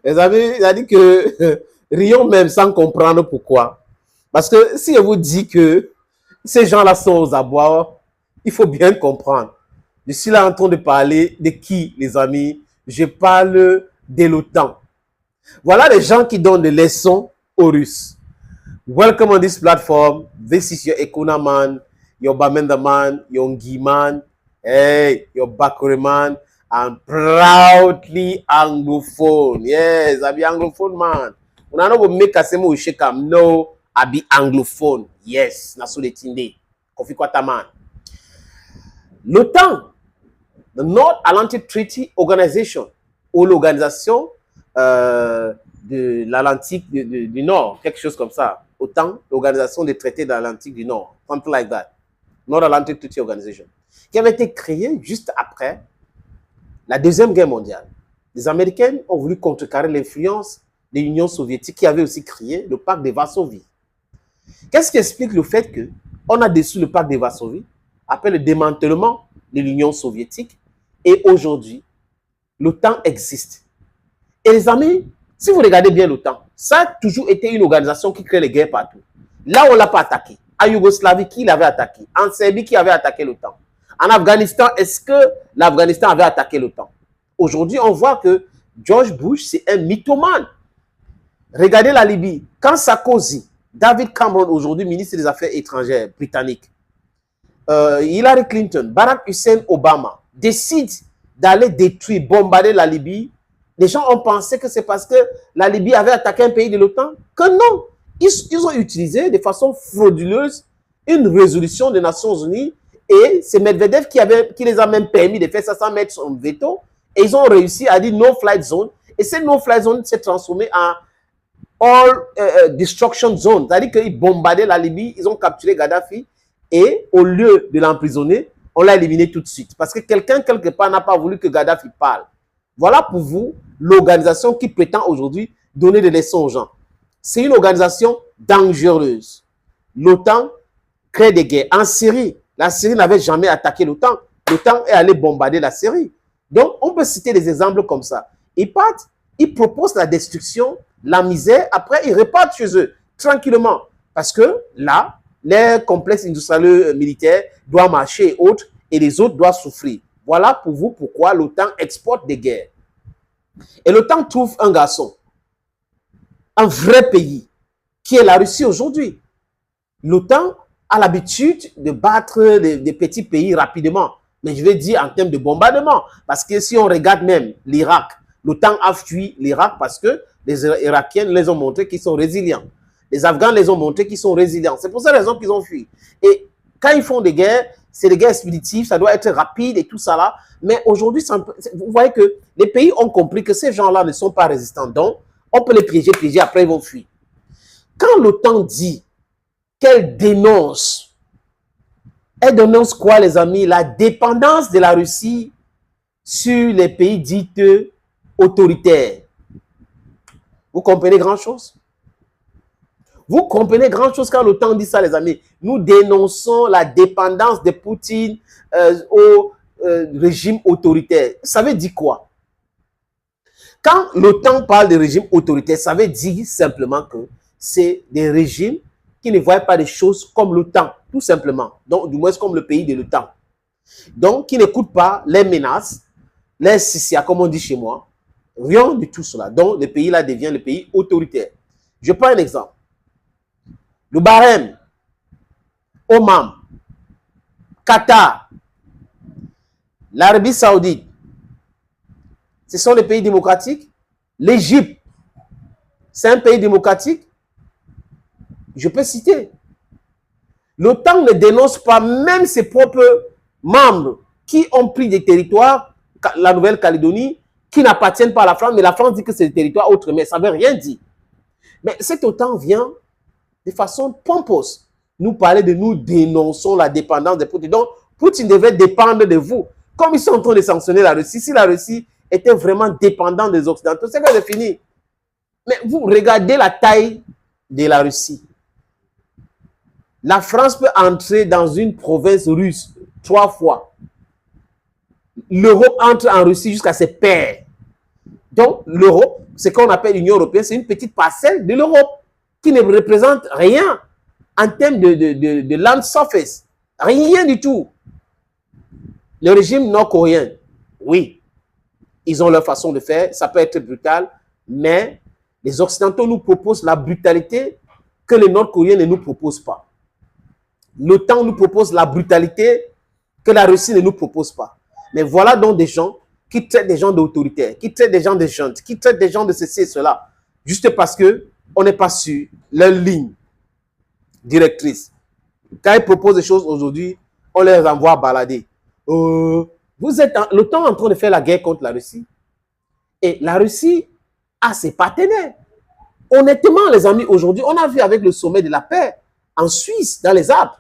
Les amis, il a dit que rions même sans comprendre pourquoi. Parce que si je vous dis que ces gens-là sont aux abois, il faut bien comprendre. Je suis là en train de parler de qui, les amis? Je parle de l'OTAN. Voilà les gens qui donnent des leçons aux Russes. Welcome on this platform. This is your Ekuna man, your Bamenda man, your Ngi man, hey, your Bakure man. I'm proudly Anglophone. Yes, I be Anglophone man. When I know we make a semo shake am, no, I be Anglophone. Yes, na so de tinde. Kofi Kwata man. L'OTAN, the North Atlantic Treaty Organization, ou l'organisation de l'Atlantique du Nord, quelque chose comme ça. OTAN, l'organisation des traités de l'Atlantique du Nord, something like that. North Atlantic Treaty Organization, qui avait été créée juste après la Deuxième Guerre mondiale. Les Américains ont voulu contrecarrer l'influence de l'Union soviétique qui avait aussi créé le pacte de Varsovie. Qu'est-ce qui explique le fait qu'on a déçu le pacte de Varsovie après le démantèlement de l'Union soviétique et aujourd'hui, l'OTAN existe. Et les amis, si vous regardez bien l'OTAN, ça a toujours été une organisation qui crée les guerres partout. Là, on ne l'a pas attaqué. En Yougoslavie, qui l'avait attaqué? En Serbie, qui avait attaqué l'OTAN? En Afghanistan, est-ce que l'Afghanistan avait attaqué l'OTAN? Aujourd'hui, on voit que George Bush, c'est un mythomane. Regardez la Libye. Quand Sarkozy, David Cameron, aujourd'hui ministre des Affaires étrangères britannique, Hillary Clinton, Barack Hussein Obama, décident d'aller détruire, bombarder la Libye, les gens ont pensé que c'est parce que la Libye avait attaqué un pays de l'OTAN. Que non, ils ont utilisé de façon frauduleuse une résolution des Nations Unies et c'est Medvedev qui les a même permis de faire ça sans mettre son veto. Et ils ont réussi à dire no-flight zone. Et cette no-flight zone s'est transformée en all destruction zone. C'est-à-dire qu'ils bombardaient la Libye, ils ont capturé Gaddafi et au lieu de l'emprisonner, on l'a éliminé tout de suite. Parce que quelqu'un, quelque part, n'a pas voulu que Gaddafi parle. Voilà pour vous l'organisation qui prétend aujourd'hui donner des leçons aux gens. C'est une organisation dangereuse. L'OTAN crée des guerres. En Syrie, la Syrie n'avait jamais attaqué l'OTAN. L'OTAN est allé bombarder la Syrie. Donc, on peut citer des exemples comme ça. Ils partent, ils proposent la destruction, la misère, après ils repartent chez eux, tranquillement. Parce que là, les complexes industriels militaires doivent marcher et autres, et les autres doivent souffrir. Voilà pour vous pourquoi l'OTAN exporte des guerres. Et l'OTAN trouve un garçon, un vrai pays, qui est la Russie aujourd'hui. L'OTAN a l'habitude de battre des petits pays rapidement. Mais je vais dire en termes de bombardement. Parce que si on regarde même l'Irak, l'OTAN a fui l'Irak parce que les Irakiens les ont montré qu'ils sont résilients. Les Afghans les ont montré qu'ils sont résilients. C'est pour cette raison qu'ils ont fui. Et quand ils font des guerres, c'est des guerres expéditives, ça doit être rapide et tout ça là. Mais aujourd'hui, vous voyez que les pays ont compris que ces gens-là ne sont pas résistants. Donc, on peut les piéger, après ils vont fuir. Quand l'OTAN dit qu'elle dénonce, elle dénonce quoi, les amis? La dépendance de la Russie sur les pays dits autoritaires. Vous comprenez grand-chose? Vous comprenez grand-chose quand l'OTAN dit ça, les amis. Nous dénonçons la dépendance de Poutine au régime autoritaire. Ça veut dire quoi? Quand l'OTAN parle de régime autoritaire, ça veut dire simplement que c'est des régimes qui ne voient pas les choses comme l'OTAN, tout simplement. Donc, du moins comme le pays de l'OTAN. Donc, qui n'écoutent pas les menaces, les CCA, comme on dit chez moi. Rien de tout cela. Donc, le pays là devient le pays autoritaire. Je prends un exemple. Le Bahreïn, Oman, Qatar, l'Arabie Saoudite, ce sont les pays démocratiques. L'Égypte, c'est un pays démocratique. Je peux citer. L'OTAN ne dénonce pas même ses propres membres qui ont pris des territoires, la Nouvelle-Calédonie, qui n'appartiennent pas à la France, mais la France dit que c'est des territoires autres, mais ça ne veut rien dire. Mais cet OTAN vient de façon pompeuse nous parler de nous dénonçons la dépendance de Poutine. Donc, Poutine devrait dépendre de vous. Comme ils sont en train de sanctionner la Russie, si la Russie était vraiment dépendante des Occidentaux, c'est que c'est fini. Mais vous regardez la taille de la Russie. La France peut entrer dans une province russe 3 fois. l'Europe entre en Russie jusqu'à ses pairs. Donc, l'Europe, ce qu'on appelle l'Union européenne, c'est une petite parcelle de l'Europe qui ne représente rien en termes de land surface. Rien du tout. Le régime nord-coréen, oui, ils ont leur façon de faire, ça peut être brutal, mais les Occidentaux nous proposent la brutalité que les Nord-Coréens ne nous proposent pas. L'OTAN nous propose la brutalité que la Russie ne nous propose pas. Mais voilà donc des gens qui traitent des gens d'autoritaires, qui traitent des gens de juntes, qui traitent des gens de ceci et cela, juste parce qu'on n'est pas sur leur ligne directrice. Quand ils proposent des choses aujourd'hui, on les envoie balader. Vous êtes l'OTAN en train de faire la guerre contre la Russie. Et la Russie a ses partenaires. Honnêtement, les amis, aujourd'hui, on a vu avec le sommet de la paix en Suisse, dans les Alpes,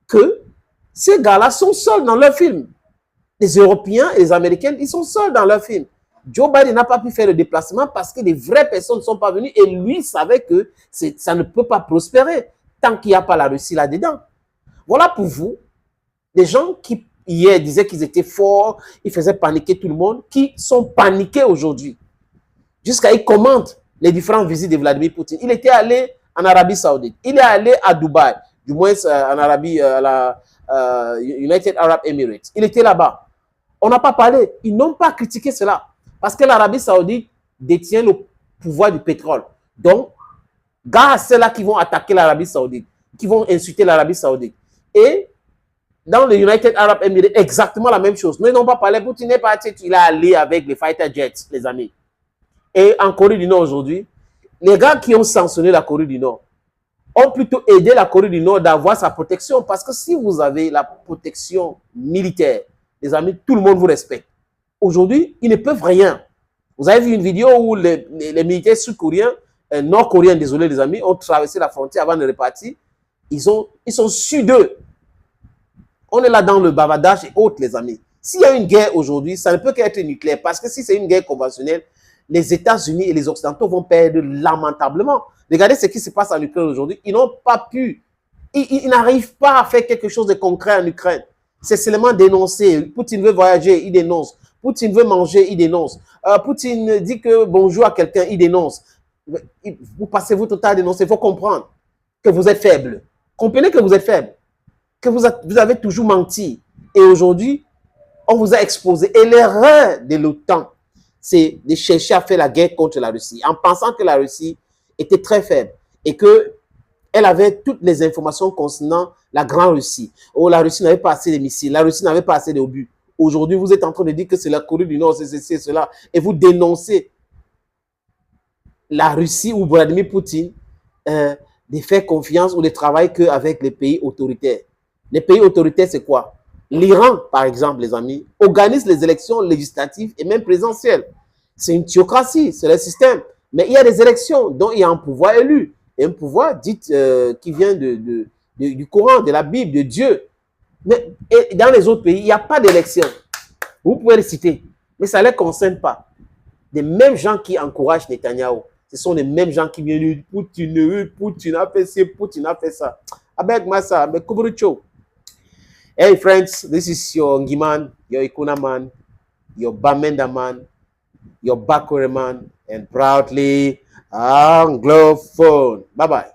que ces gars-là sont seuls dans leur film. Les Européens et les Américains, ils sont seuls dans leur film. Joe Biden n'a pas pu faire le déplacement parce que les vraies personnes ne sont pas venues et lui savait que ça ne peut pas prospérer tant qu'il n'y a pas la Russie là-dedans. Voilà pour vous, des gens qui hier disaient qu'ils étaient forts, ils faisaient paniquer tout le monde, qui sont paniqués aujourd'hui. Jusqu'à ils commentent les différentes visites de Vladimir Poutine. Il était allé en Arabie Saoudite, il est allé à Dubaï, du moins en Arabie, à la United Arab Emirates. Il était là-bas. On n'a pas parlé, ils n'ont pas critiqué cela. Parce que l'Arabie Saoudite détient le pouvoir du pétrole. Donc, grâce à ceux-là qui vont attaquer l'Arabie Saoudite, qui vont insulter l'Arabie Saoudite. Et dans le United Arab Emirates, exactement la même chose. Mais ils n'ont pas parlé, Poutine est parti, il est allé avec les fighter jets, les amis. Et en Corée du Nord aujourd'hui, les gars qui ont sanctionné la Corée du Nord ont plutôt aidé la Corée du Nord d'avoir sa protection. Parce que si vous avez la protection militaire, les amis, tout le monde vous respecte. Aujourd'hui, ils ne peuvent rien. Vous avez vu une vidéo où les militaires sud-coréens, nord-coréens, désolé les amis, ont traversé la frontière avant de repartir. Ils sont sûrs d'eux. On est là dans le bavardage et autres, les amis. S'il y a une guerre aujourd'hui, ça ne peut qu'être nucléaire. Parce que si c'est une guerre conventionnelle, les États-Unis et les Occidentaux vont perdre lamentablement. Regardez ce qui se passe en Ukraine aujourd'hui. Ils n'ont pas pu, ils n'arrivent pas à faire quelque chose de concret en Ukraine. C'est seulement dénoncer. Poutine veut voyager, il dénonce. Poutine veut manger, il dénonce. Poutine dit que bonjour à quelqu'un, il dénonce. Vous passez votre temps à dénoncer. Il faut comprendre que vous êtes faible. Comprenez que vous êtes faible. Que vous avez toujours menti. Et aujourd'hui, on vous a exposé. Et l'erreur de l'OTAN, c'est de chercher à faire la guerre contre la Russie, en pensant que la Russie était très faible et qu'elle avait toutes les informations concernant la grande Russie. Oh, la Russie n'avait pas assez de missiles, la Russie n'avait pas assez d'obus. Aujourd'hui, vous êtes en train de dire que c'est la Corée du Nord, c'est ceci, cela, et vous dénoncez la Russie ou Vladimir Poutine de faire confiance ou de travailler qu'avec les pays autoritaires. Les pays autoritaires, c'est quoi? L'Iran, par exemple, les amis, organise les élections législatives et même présidentielles. C'est une théocratie, c'est le système. Mais il y a des élections dont il y a un pouvoir élu. Et un pouvoir dit qui vient du Coran, de la Bible, de Dieu. Mais et dans les autres pays, il n'y a pas d'élection. Vous pouvez les citer. Mais ça ne les concerne pas. Les mêmes gens qui encouragent Netanyahou, ce sont les mêmes gens qui viennent dire Poutine a fait ci, Poutine a fait ça. Avec Massa, avec Kubricho. Hey friends, this is your Ngiman, your Ikuna man, your Bamenda man, your Bakure man, and proudly Anglophone. Bye-bye.